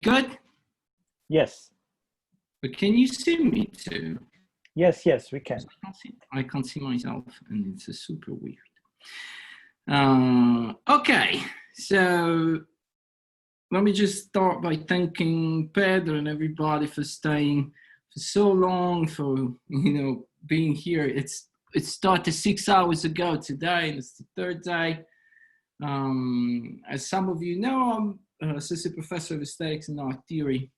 Good? Yes. But can you see me too? Yes, yes, we can. I can't see myself, and it's super weird. Okay, so let me just start by thanking Pedro and everybody for staying for so long, for being here. It started 6 hours ago today, and it's the third day. As some of you know, I'm associate professor of aesthetics and art theory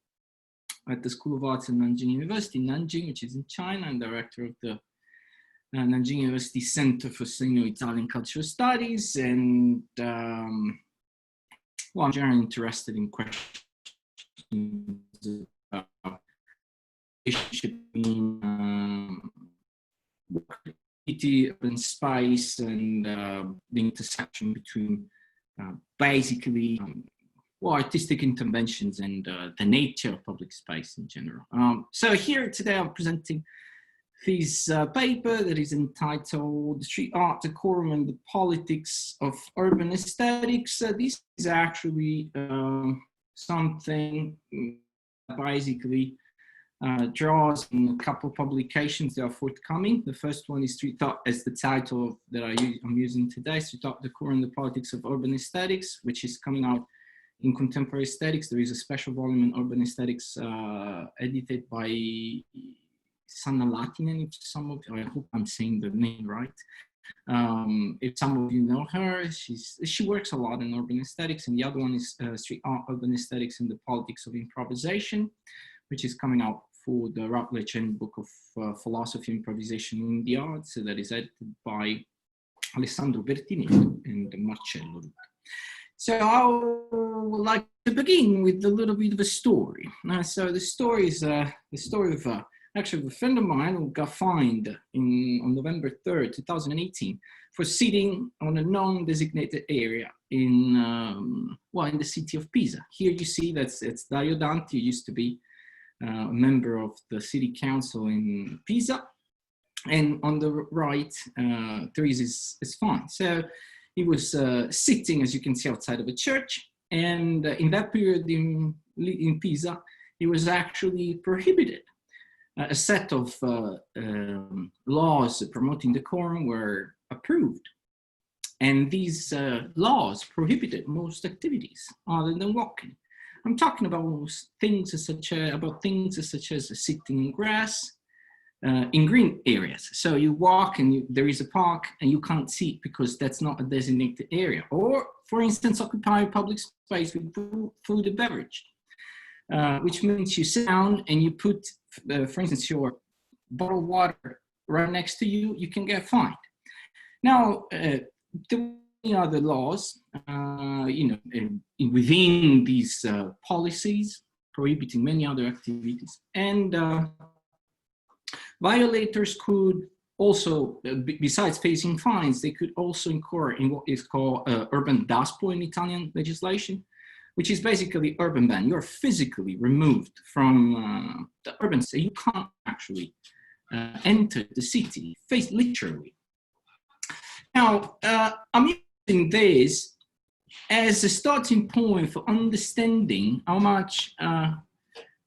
at the School of Arts at Nanjing University, Nanjing, which is in China, and director of the Nanjing University Center for Sino-Italian Cultural Studies. And well, I'm generally interested in questions about relationship between urban space and the intersection between basically artistic interventions and the nature of public space in general. So here today I'm presenting this paper that is entitled Street Art, Decorum and the Politics of Urban Aesthetics. This is actually something that basically draws on a couple of publications that are forthcoming. The first one is Street Art, as the title that I'm using today, Street Art, Decorum and the Politics of Urban Aesthetics, which is coming out in Contemporary Aesthetics. There is a special volume in Urban Aesthetics edited by Sanna Latinen, if some of you, I hope I'm saying the name right. If some of you know her, she works a lot in urban aesthetics, and the other one is Street Art, Urban Aesthetics and the Politics of Improvisation, which is coming out for the Routledge Handbook of Philosophy Improvisation in the Arts, that is edited by Alessandro Bertinello and Marcello Ruta. So I would like to begin with a little bit of a story. So the story is the story of actually a friend of mine who got fined on November 3rd, 2018, for sitting on a non-designated area in the city of Pisa. Here you see it's Dario Danti, who used to be a member of the city council in Pisa. And on the right, Teresa is fine. So he was sitting, as you can see, outside of a church. And in that period in Pisa, he was actually prohibited. A set of laws promoting decorum were approved. And these laws prohibited most activities other than walking. I'm talking about things such as sitting in grass, in green areas. So you walk and there is a park and you can't sit because that's not a designated area. Or, for instance, occupy public space with food and beverage, which means you sit down and you put, for instance, your bottle of water right next to you, you can get fined. Now, there are many other laws, within these policies, prohibiting many other activities. And violators could also, besides facing fines, they could also incur in what is called urban daspo in Italian legislation, which is basically urban ban. You're physically removed from the urban city. You can't actually enter the city, literally. Now, I'm using this as a starting point for understanding how much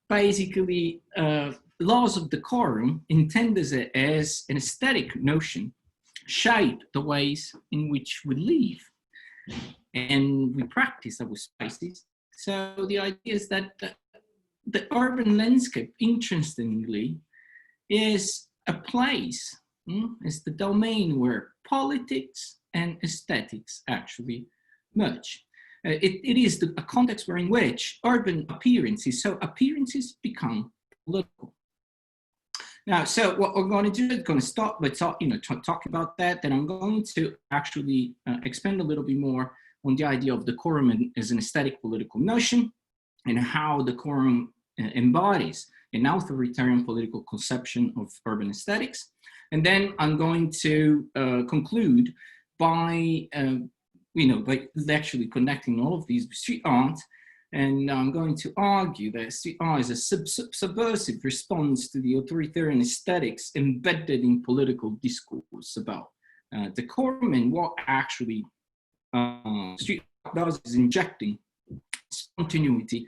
basically laws of decorum, intended as an aesthetic notion, shape the ways in which we live and we practice our spaces. So the idea is that the urban landscape, interestingly, is a place, it's the domain where politics and aesthetics actually merge. It is a context in which urban appearances become political. Now, so what we're going to do is going to start by talking about that. Then I'm going to actually expand a little bit more on the idea of decorum as an aesthetic political notion and how decorum embodies an authoritarian political conception of urban aesthetics. And then I'm going to conclude by actually connecting all of these with street art. And I'm going to argue that street art is a subversive response to the authoritarian aesthetics embedded in political discourse about decorum, and what actually street art does is injecting spontaneity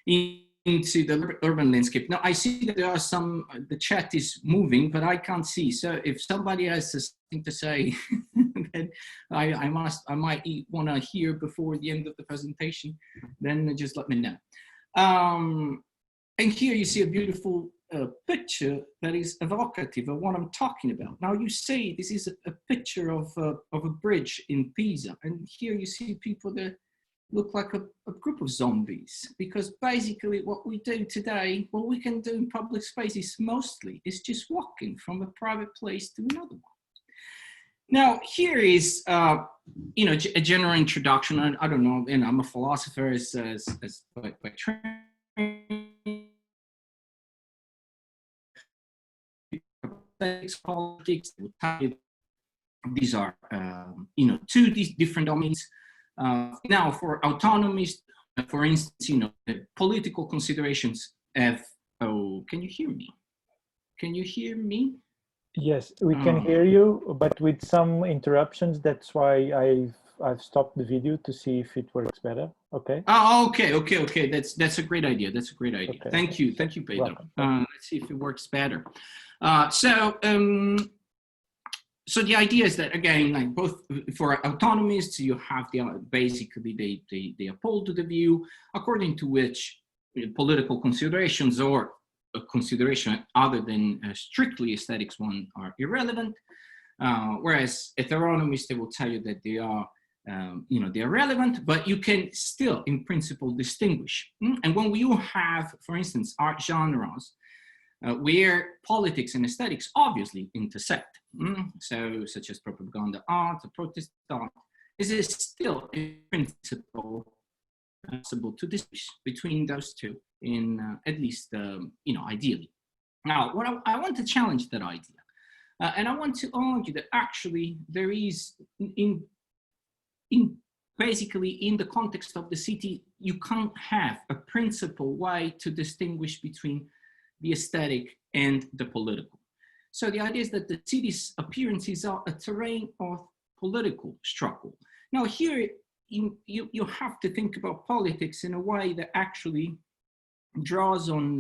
into the urban landscape. Now I see that there are some, the chat is moving, but I can't see. So if somebody has something to say, then I might want to hear before the end of the presentation, then just let me know. And here you see a beautiful picture that is evocative of what I'm talking about. Now you see this is a picture of a bridge in Pisa, and here you see people that look like a group of zombies, because basically what we do today, what we can do in public spaces mostly, is just walking from a private place to another one. Now here is you know, a general introduction. I don't know, and I'm a philosopher as by training. Politics, these are you know, two different domains. Now for autonomies, for instance, you know, the political considerations have, oh, can you hear me? Can you hear me? Yes, we can hear you, but with some interruptions. That's why I've stopped the video to see if it works better. Okay. Oh, okay. That's a great idea. That's a great idea. Okay. Thank you, Pedro. Let's see if it works better. So the idea is that, again, like both for autonomists, you have basically they uphold the view according to which political considerations or a consideration other than strictly aesthetics one are irrelevant, whereas heteronomists, they will tell you that they are you know, they're relevant, but you can still in principle distinguish. And when you have, for instance, art genres where politics and aesthetics obviously intersect, so such as propaganda art or protest art, is it still in principle possible to distinguish between those two in at least you know, ideally. Now what I want to challenge that idea, and I want to argue that actually there is basically in the context of the city, you can't have a principal way to distinguish between the aesthetic and the political. So the idea is that the city's appearances are a terrain of political struggle. Now here, you have to think about politics in a way that actually draws on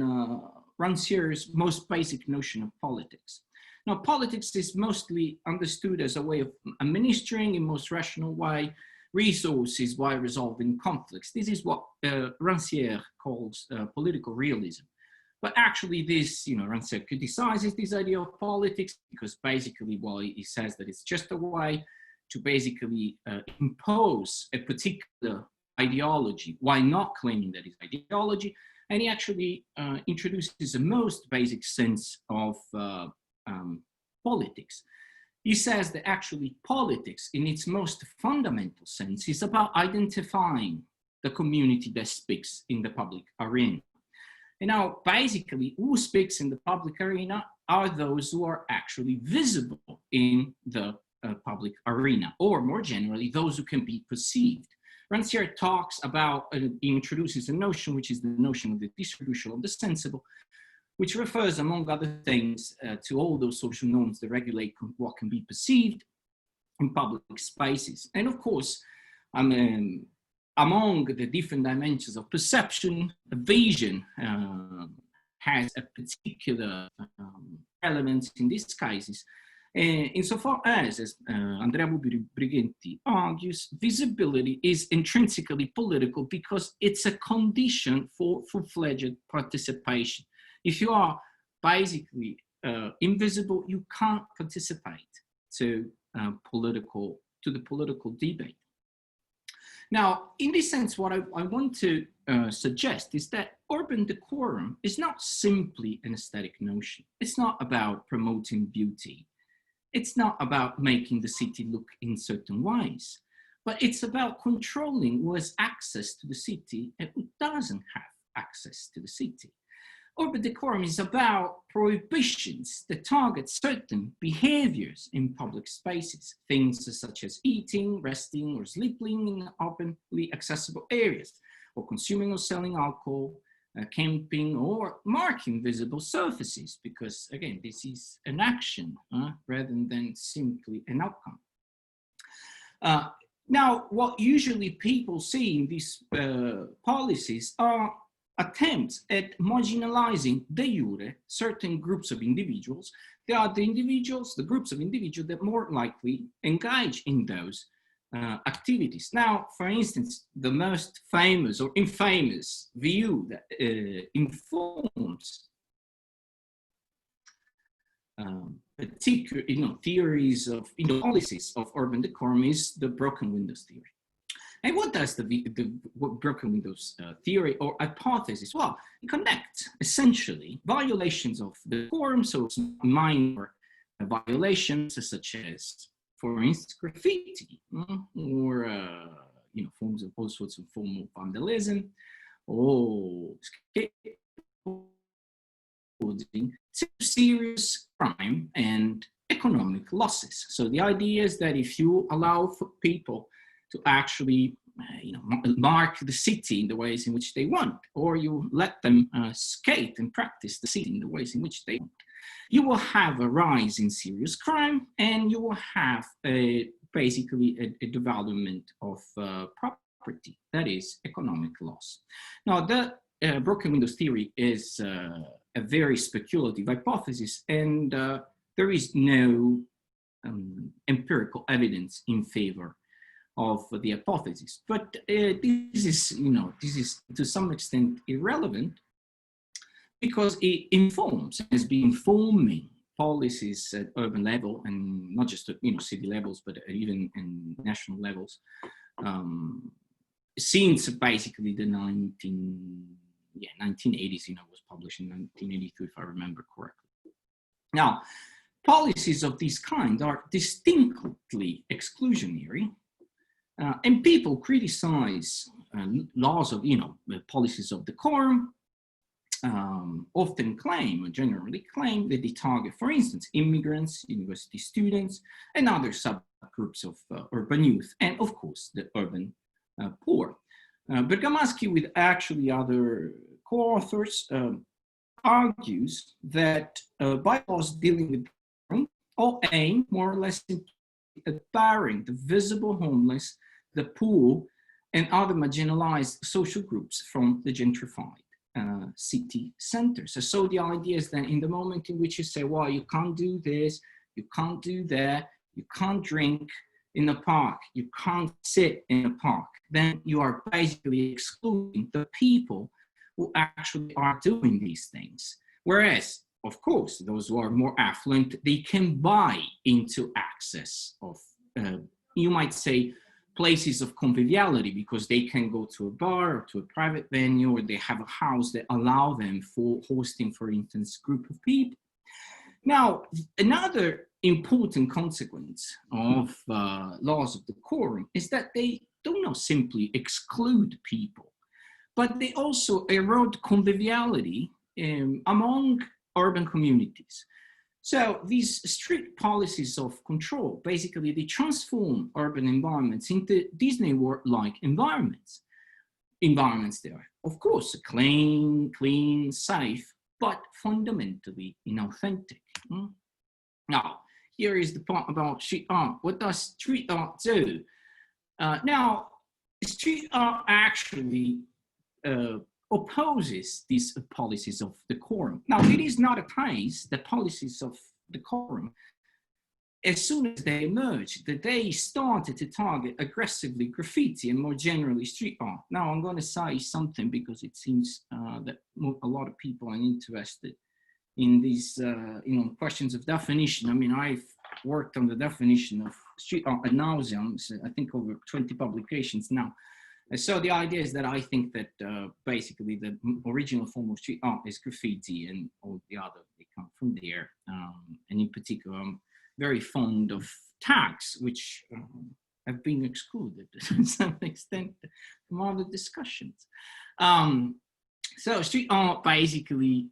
Rancière's most basic notion of politics. Now politics is mostly understood as a way of administering in most rational way resources while resolving conflicts. This is what Rancière calls political realism. But actually this, you know, Rancière criticizes this idea of politics because basically, well, he says that it's just a way to basically impose a particular ideology while not claiming that it's ideology. And he actually introduces the most basic sense of politics. He says that actually politics in its most fundamental sense is about identifying the community that speaks in the public arena. And now basically who speaks in the public arena are those who are actually visible in the public arena, or more generally, those who can be perceived. Rancière talks about, he introduces a notion, which is the notion of the distribution of the sensible, which refers, among other things, to all those social norms that regulate what can be perceived in public spaces. And of course, among the different dimensions of perception, vision has a particular relevance in these cases. Insofar as Andrea Brighenti argues, visibility is intrinsically political because it's a condition for full-fledged participation. If you are basically invisible, you can't participate to the political debate. Now, in this sense, what I want to suggest is that urban decorum is not simply an aesthetic notion. It's not about promoting beauty. It's not about making the city look in certain ways, but it's about controlling who has access to the city and who doesn't have access to the city. Urban decorum is about prohibitions that target certain behaviors in public spaces, things such as eating, resting, or sleeping in urbanly accessible areas, or consuming or selling alcohol, camping, or marking visible surfaces, because again, this is an action rather than simply an outcome. Now, what usually people see in these policies are attempts at marginalizing de jure certain groups of individuals. They are the individuals, the groups of individuals that more likely engage in those activities. Now, for instance, the most famous or infamous view that informs particular, theories of, policies of urban decorum is the broken windows theory. And what does the broken windows theory or hypothesis? Well, it connects essentially violations of the decorum, so minor violations such as, for instance, graffiti, or forms of all sorts of form of vandalism, or skateboarding, to serious crime and economic losses. So the idea is that if you allow for people to actually mark the city in the ways in which they want, or you let them skate and practice the city in the ways in which they want, you will have a rise in serious crime, and you will have basically a devaluation of property, that is economic loss. Now, the broken windows theory is a very speculative hypothesis, and there is no empirical evidence in favor of the hypothesis. But this is to some extent irrelevant, because it informs, has been informing policies at urban level, and not just at city levels, but even in national levels, since basically the 1980s. Was published in 1982, if I remember correctly. Now, policies of this kind are distinctly exclusionary. And people criticize laws of, policies of decorum, often claim, or generally claim, that they target, for instance, immigrants, university students, and other subgroups of urban youth, and of course, the urban poor. Bergamaschi, with actually other co-authors, argues that bylaws dealing with decorum all aim more or less at barring the visible homeless, the poor, and other marginalized social groups from the gentrified city centers. So the idea is that in the moment in which you say, well, you can't do this, you can't do that, you can't drink in the park, you can't sit in the park, then you are basically excluding the people who actually are doing these things. Whereas, of course, those who are more affluent, they can buy into access of, you might say, places of conviviality, because they can go to a bar or to a private venue, or they have a house that allow them for hosting, for instance, a group of people. Now, another important consequence of laws of decorum is that they do not simply exclude people, but they also erode conviviality among urban communities. So these strict policies of control, basically, they transform urban environments into Disney World-like environments. Environments that are, of course, clean, safe, but fundamentally inauthentic. Now, here is the part about street art. What does street art do? Now, street art actually opposes these policies of decorum. Now, it is not a case that policies of decorum, as soon as they emerged, that they started to target aggressively graffiti and more generally street art. Now, I'm going to say something because it seems that a lot of people are interested in these questions of definition. I mean, I've worked on the definition of street art ad nauseam, so I think over 20 publications now. So the idea is that I think that basically the original form of street art is graffiti, and all the other, they come from there. And in particular, I'm very fond of tags, which have been excluded to some extent from all the discussions. So street art basically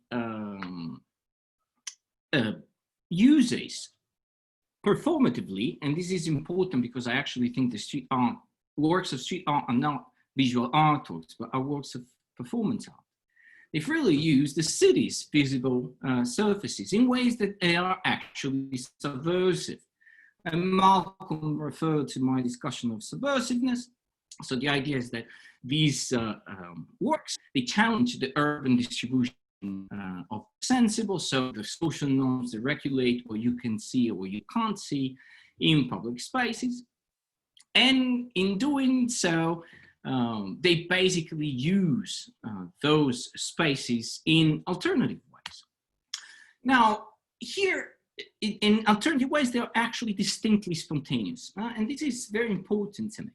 uses performatively, and this is important because I actually think the street art works of street art are not visual artworks, but are works of performance art. They freely use the city's visible surfaces in ways that they are actually subversive. And Malcolm referred to my discussion of subversiveness. So the idea is that these works, they challenge the urban distribution of sensible, so the social norms that regulate what you can see or what you can't see in public spaces. And in doing so, they basically use those spaces in alternative ways. Now, here, in alternative ways, they are actually distinctly spontaneous. And this is very important to me.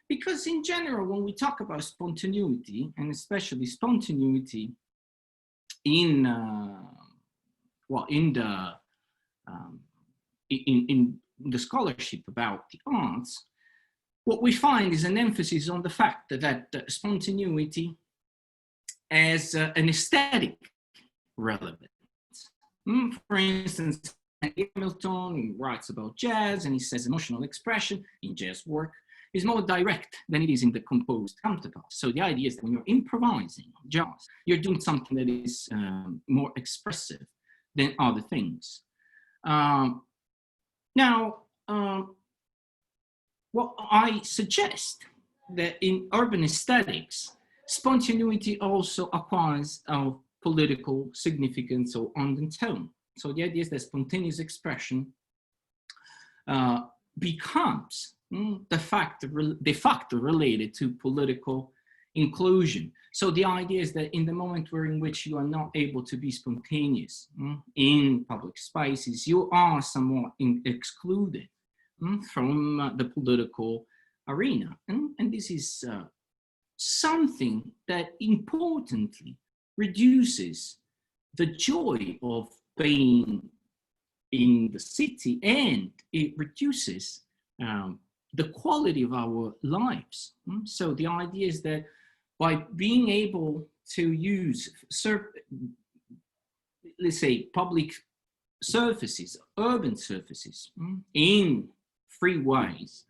Because in general, when we talk about spontaneity, and especially spontaneity in the scholarship about the arts, what we find is an emphasis on the fact that spontaneity has an aesthetic relevance. For instance, Hamilton writes about jazz, and he says emotional expression in jazz work is more direct than it is in the composed counterpart. So the idea is that when you're improvising jazz, you're doing something that is more expressive than other things. Well, I suggest that in urban aesthetics, spontaneity also acquires a political significance or undertone. So the idea is that spontaneous expression becomes de facto related to political inclusion. So the idea is that in the moment in which you are not able to be spontaneous in public spaces, you are somewhat excluded from the political arena. And this is something that importantly reduces the joy of being in the city, and it reduces the quality of our lives. So the idea is that by being able to use, let's say, public surfaces, urban surfaces, in free ways,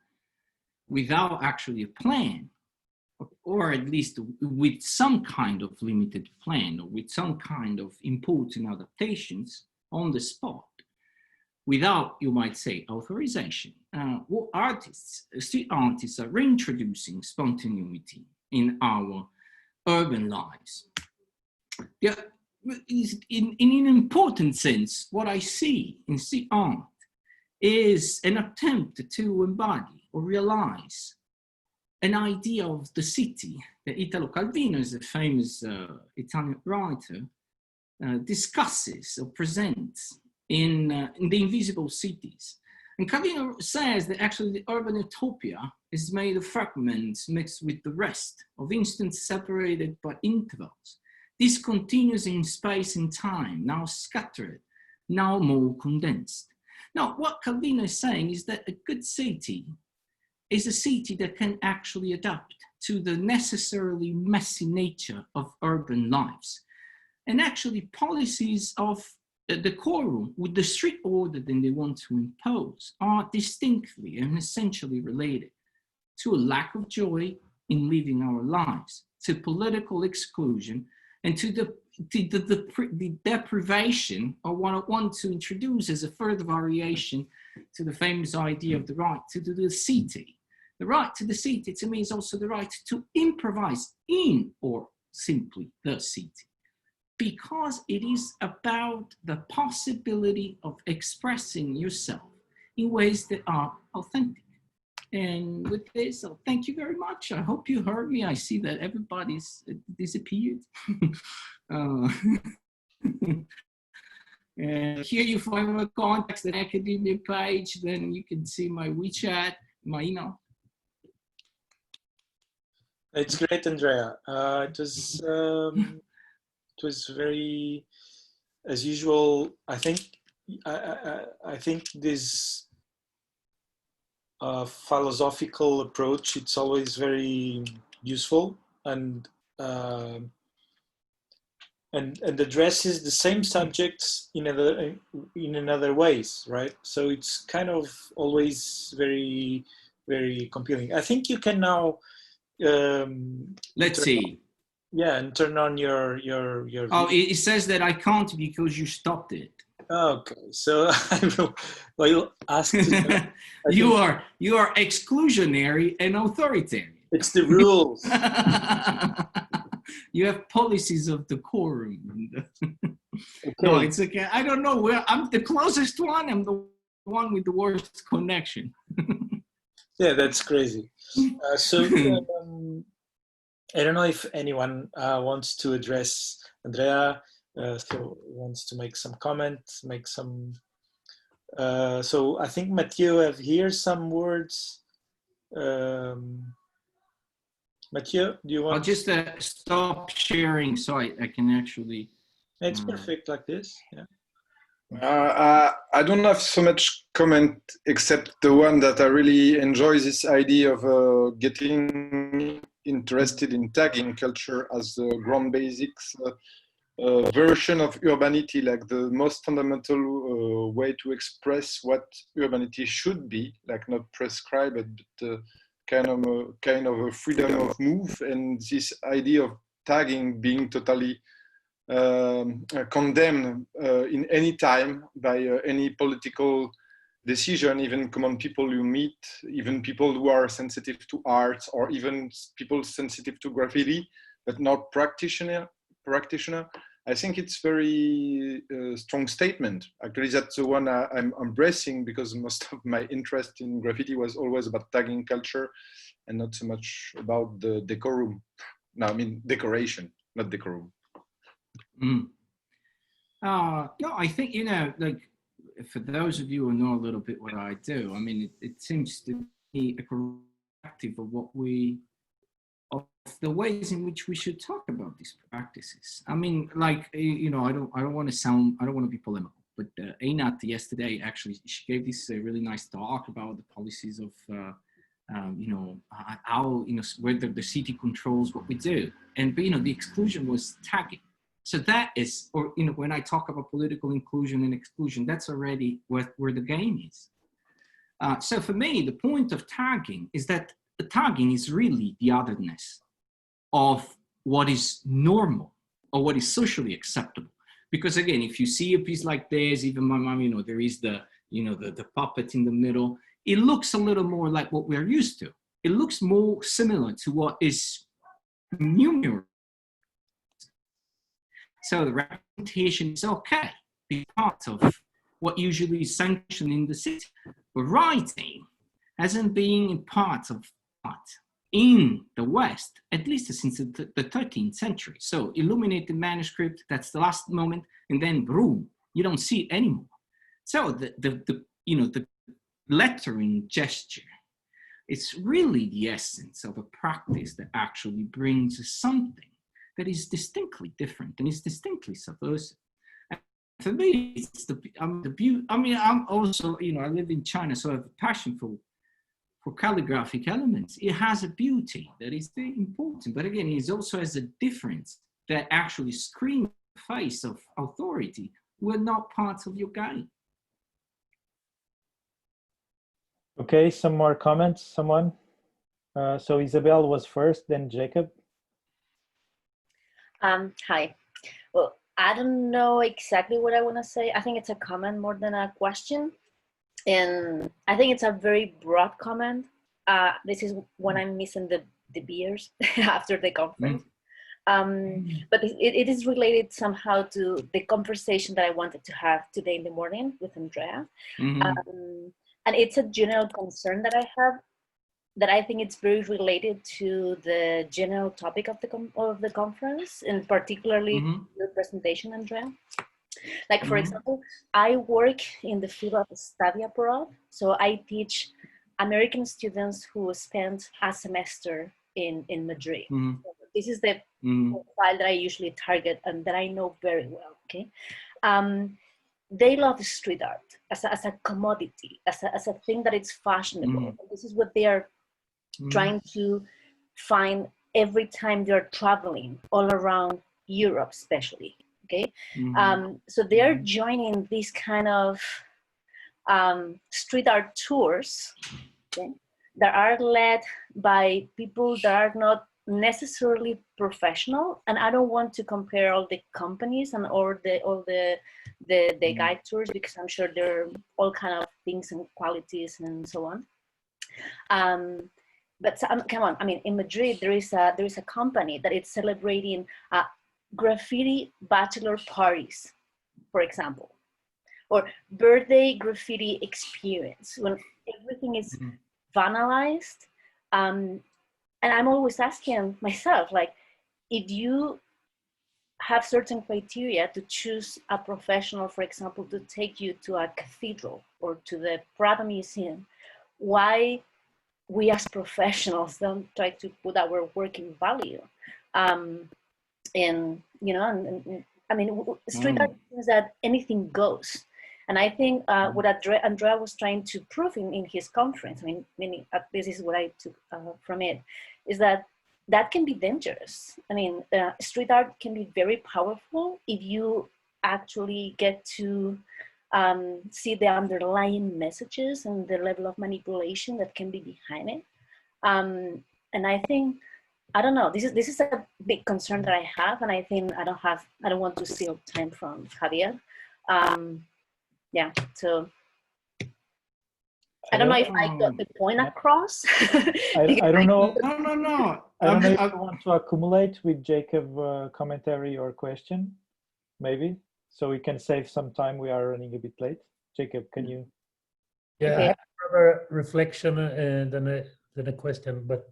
without actually a plan, or at least with some kind of limited plan, or with some kind of important adaptations on the spot, without, you might say, authorization. What street artists are reintroducing spontaneity in our urban lives. Yeah, in an important sense, what I see in street art is an attempt to embody or realize an idea of the city that Italo Calvino, is a famous Italian writer, discusses or presents in The Invisible Cities. And Calvino says that actually the urban utopia is made of fragments mixed with the rest, of instants separated by intervals. This continues in space and time, now scattered, now more condensed. Now, what Calvino is saying is that a good city is a city that can actually adapt to the necessarily messy nature of urban lives. And actually policies of the quorum with the street order that they want to impose are distinctly and essentially related to a lack of joy in living our lives, to political exclusion, and to the deprivation of what I want to introduce as a further variation to the famous idea of the right to the city. The right to the city, to me, is also the right to improvise in or simply the city, because it is about the possibility of expressing yourself in ways that are authentic. And with this, I'll thank you very much. I hope you heard me. I see that everybody's disappeared. And here you find my contacts, the academia page, then you can see my WeChat, my email. It's great, Andrea. It was very, as usual. I think this philosophical approach, it's always very useful and addresses the same subjects in another ways, right? So it's kind of always very, very compelling. I think you can now let's see. Yeah, and turn on your Oh, it says that I can't because you stopped it. Okay, so I will ask. You are exclusionary and authoritarian. It's the rules. You have policies of decorum. Okay. No, it's okay. I don't know where I'm the closest one. I'm the one with the worst connection. Yeah, that's crazy. I don't know if anyone wants to address Andrea. So wants to make some comment, make some. So I think Mathieu have here some words. Mathieu, do you want? I'll just stop sharing so I can actually. It's perfect like this. Yeah. I don't have so much comment except the one that I really enjoy this idea of getting interested in tagging culture as the ground basics version of urbanity, like the most fundamental way to express what urbanity should be, like not prescribed, but kind of a freedom of move, and this idea of tagging being totally condemned in any time by any political decision, even common people you meet, even people who are sensitive to art, or even people sensitive to graffiti, but not practitioner. I think it's very strong statement. Actually, that's the one I'm embracing, because most of my interest in graffiti was always about tagging culture and not so much about the decorum. No, I mean decoration, not decorum. Mm. No, I think, like, for those of you who know a little bit what I do, I mean, it seems to be a corrective of the ways in which we should talk about these practices. I mean, like, I don't want to be polemical, but Einat yesterday, actually, she gave this really nice talk about the policies of, how, whether the city controls what we do. And, but, the exclusion was tagging. So that is, or, when I talk about political inclusion and exclusion, that's already where the game is. So for me, the point of tagging is that the tagging is really the otherness of what is normal or what is socially acceptable. Because again, if you see a piece like this, even my mom, there is the puppet in the middle, it looks a little more like what we're used to. It looks more similar to what is numerous. So the representation is okay, be part of what usually is sanctioned in the city. But writing hasn't been part of art in the West, at least since the 13th century. So illuminated manuscript, that's the last moment, and then boom, you don't see it anymore. So the lettering gesture, it's really the essence of a practice that actually brings something that is distinctly different and is distinctly subversive. And for me, it's the beauty. I mean, I'm also, I live in China, so I have a passion for calligraphic elements. It has a beauty that is very important, but again, it also has a difference that actually screams the face of authority. We're not part of your game. Okay, some more comments, someone? So Isabel was first, then Jacob. Hi. Well, I don't know exactly what I want to say. I think it's a comment more than a question. And I think it's a very broad comment. This is when I'm missing the beers after the conference. But it is related somehow to the conversation that I wanted to have today in the morning with Andrea. And it's a general concern that I have, that I think it's very related to the general topic of the conference, and particularly your presentation, Andrea. Like, for example, I work in the field of study abroad. So I teach American students who spend a semester in Madrid. So this is the profile that I usually target and that I know very well, okay? They love street art as a commodity, as a thing that is fashionable. This is what they are trying to find every time they're traveling all around Europe, especially, okay? So they're joining these kind of street art tours, okay, that are led by people that are not necessarily professional. And I don't want to compare all the companies and all the guide tours, because I'm sure there are all kind of things and qualities and so on. but come on, I mean, in Madrid, there is a company that is celebrating graffiti bachelor parties, for example, or birthday graffiti experience, when everything is vandalized. And I'm always asking myself, like, if you have certain criteria to choose a professional, for example, to take you to a cathedral or to the Prado Museum, why we as professionals don't try to put our work in value? And, you know, and I mean, street art means that anything goes. And I think what Andrea was trying to prove in his conference, I mean, this is what I took from it, is that can be dangerous. I mean, street art can be very powerful if you actually get to see the underlying messages and the level of manipulation that can be behind it. And I think, I don't know, this is a big concern that I have, and I think I don't want to steal time from Javier. Yeah, so I don't know if I got the point across. I don't know. No. I don't know if you want to accumulate with Jacob commentary or question, maybe, so we can save some time. We are running a bit late. Jacob, can you? Yeah, Okay. I have another reflection than a question, but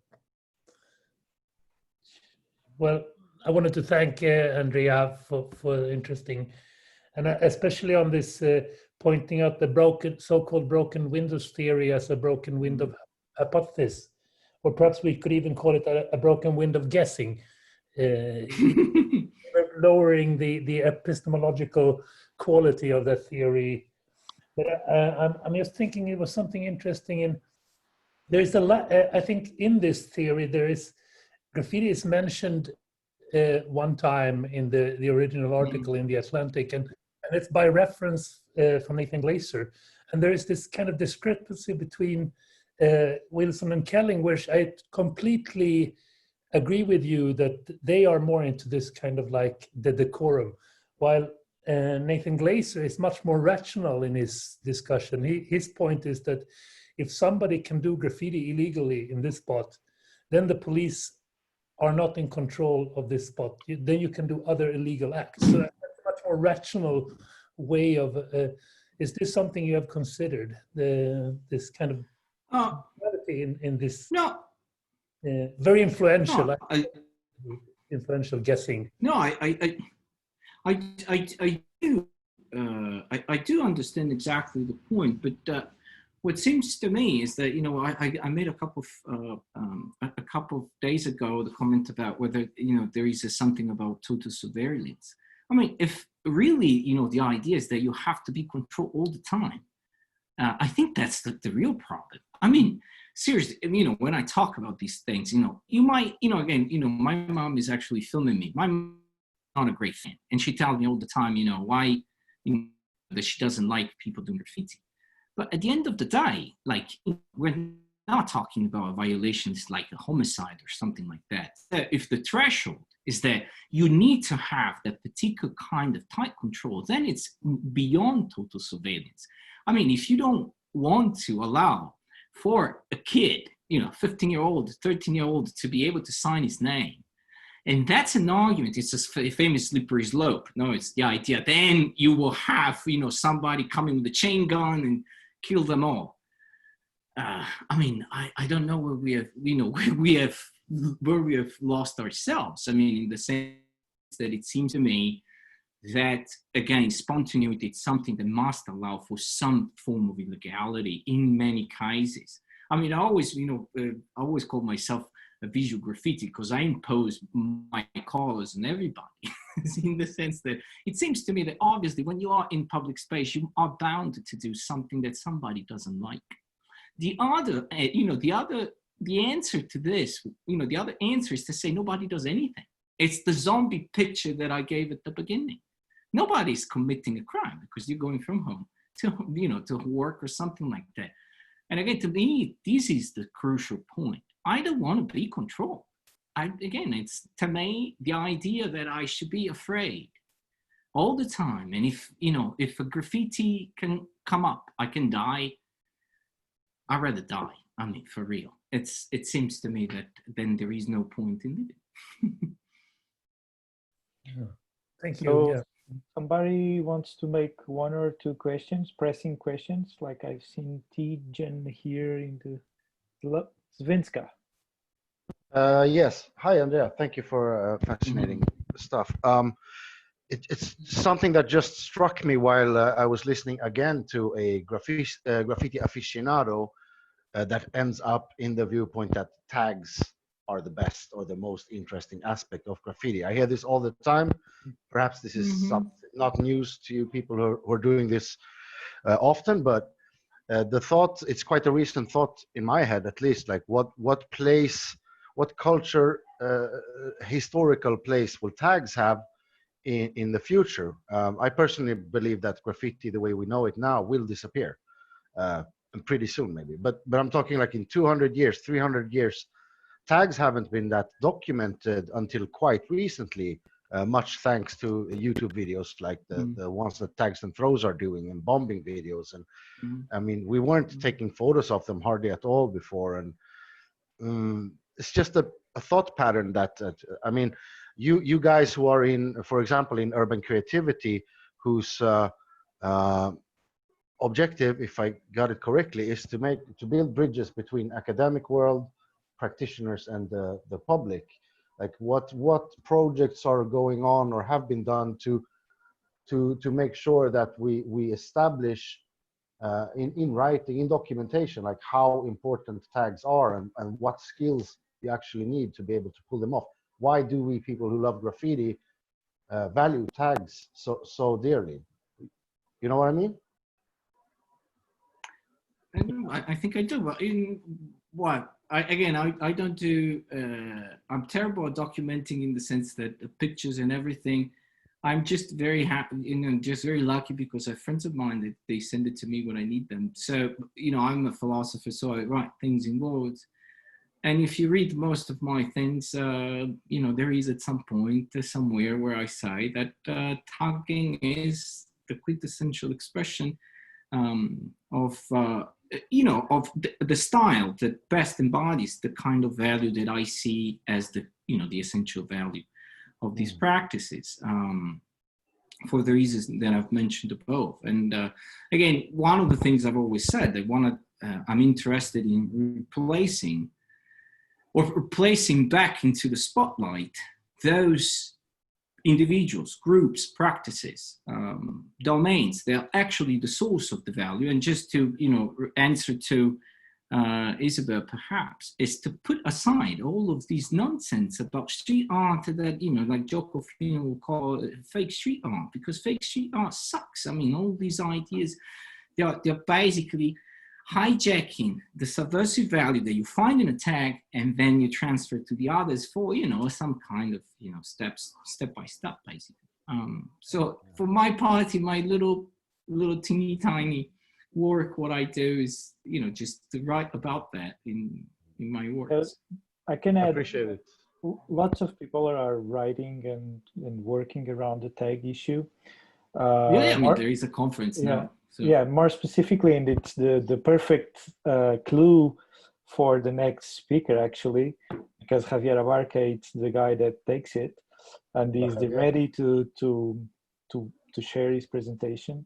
well, I wanted to thank Andrea for interesting, and especially on this pointing out the so-called broken windows theory as a broken window hypothesis, or perhaps we could even call it a broken window of guessing, lowering the epistemological quality of that theory. But I'm just thinking it was something interesting in. There's I think in this theory there is graffiti is mentioned one time in the original article in The Atlantic, and it's by reference from Nathan Glaser. And there is this kind of discrepancy between Wilson and Kelling, which I completely agree with you that they are more into this kind of like the decorum, while Nathan Glaser is much more rational in his discussion. His point is that if somebody can do graffiti illegally in this spot, then the police are not in control of this spot. Then you can do other illegal acts. So that's a much more rational way of. Is this something you have considered? This kind of in this No. very influential, No, influential guessing. No, I do. I do understand exactly the point, but what seems to me is that, you know, I made a couple of days ago the comment about whether, you know, there is something about total surveillance. I mean, if really, you know, the idea is that you have to be controlled all the time, I think that's the real problem. I mean, seriously, you know, when I talk about these things, you know, you might, you know, again, you know, my mom is actually filming me. My mom's not a great fan, and she tells me all the time, you know, why, you know, that she doesn't like people doing graffiti. But at the end of the day, like, we're not talking about violations like a homicide or something like that. If the threshold is that you need to have that particular kind of tight control, then it's beyond total surveillance. I mean, if you don't want to allow for a kid, you know, 15-year-old, 13-year-old to be able to sign his name, and that's an argument. It's a famous slippery slope. No, it's the idea. Then you will have, you know, somebody coming with a chain gun and kill them all. I mean, I don't know where we have, you know, where we have lost ourselves. I mean, in the sense that it seems to me that, again, spontaneity is something that must allow for some form of illegality in many cases. I mean, I always, you know, I always call myself a visual graffiti because I impose my colors on everybody. In the sense that it seems to me that obviously when you are in public space, you are bound to do something that somebody doesn't like. The other, you know, the answer to this, you know, the other answer is to say nobody does anything. It's the zombie picture that I gave at the beginning. Nobody's committing a crime because you're going from home to, you know, to work or something like that. And again, to me, this is the crucial point. I don't want to be controlled. Again, it's to me the idea that I should be afraid all the time. And if, you know, if a graffiti can come up, I can die. I'd rather die. I mean, for real. it seems to me that then there is no point in it. Thank you. So Yeah. somebody wants to make one or two questions, pressing questions, like I've seen Tijen here in the Svenska. Yes. Hi, Andrea. Thank you for fascinating stuff. It's something that just struck me while I was listening again to a graffiti aficionado that ends up in the viewpoint that tags are the best or the most interesting aspect of graffiti. I hear this all the time. Perhaps this is not news to you people who are doing this often, but the thought, it's quite a recent thought in my head, at least, like what place, what culture, historical place will tags have in the future? I personally believe that graffiti, the way we know it now, will disappear pretty soon, maybe. But I'm talking like in 200 years, 300 years, tags haven't been that documented until quite recently. Much thanks to YouTube videos like the ones that Tags and Throws are doing, and bombing videos. And I mean, we weren't taking photos of them hardly at all before. And it's just a thought pattern that, I mean, you guys who are in, for example, in urban creativity, whose objective, if I got it correctly, is to build bridges between academic world, practitioners, and the public. Like what projects are going on or have been done to make sure that we establish in writing, in documentation, like how important tags are and what skills you actually need to be able to pull them off. Why do we people who love graffiti value tags so dearly? You know what I mean? I think I do. But in what? I don't do. I'm terrible at documenting in the sense that the pictures and everything. I'm just very happy, just very lucky because I have friends of mine that they send it to me when I need them. So, I'm a philosopher, so I write things in words. And if you read most of my things, there is at some point somewhere where I say that tagging is the quintessential expression of the style that best embodies the kind of value that I see as the essential value of these practices, for the reasons that I've mentioned above. And again, one of the things I've always said that I'm interested in placing back into the spotlight those individuals, groups, practices, domains. They're actually the source of the value. And just to answer to Isabel, perhaps, is to put aside all of these nonsense about street art that like Jocko Fino will call fake street art, because fake street art sucks. I mean, all these ideas, they're basically hijacking the subversive value that you find in a tag, and then you transfer to the others for some kind of step by step, basically. So for my part, in my little teeny tiny work, what I do is just to write about that in my works. I can add, Appreciate it. Lots of people are writing and working around the tag issue. I mean, there is a conference now. So. Yeah, more specifically, and it's the perfect clue for the next speaker, actually, because Javier Abarca, it's the guy that takes it, and he's ready to share his presentation.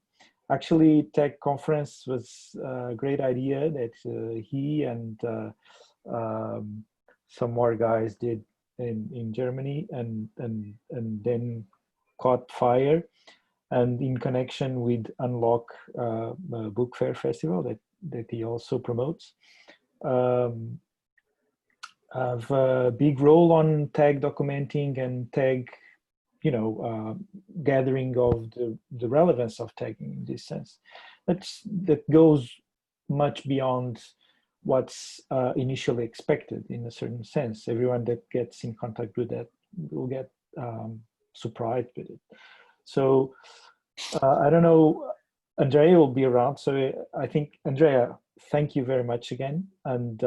Actually, Tag Conference was a great idea that he and some more guys did in Germany, and then caught fire. And in connection with Unlock Book Fair Festival that he also promotes, have a big role on tag documenting and tag, gathering of the relevance of tagging in this sense. That goes much beyond what's initially expected in a certain sense. Everyone that gets in contact with that will get surprised with it. So I don't know, Andrea will be around. So I think, Andrea, thank you very much again. And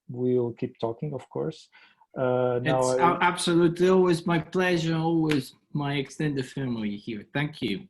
we'll keep talking, of course. It's absolutely always my pleasure, always my extended family here. Thank you.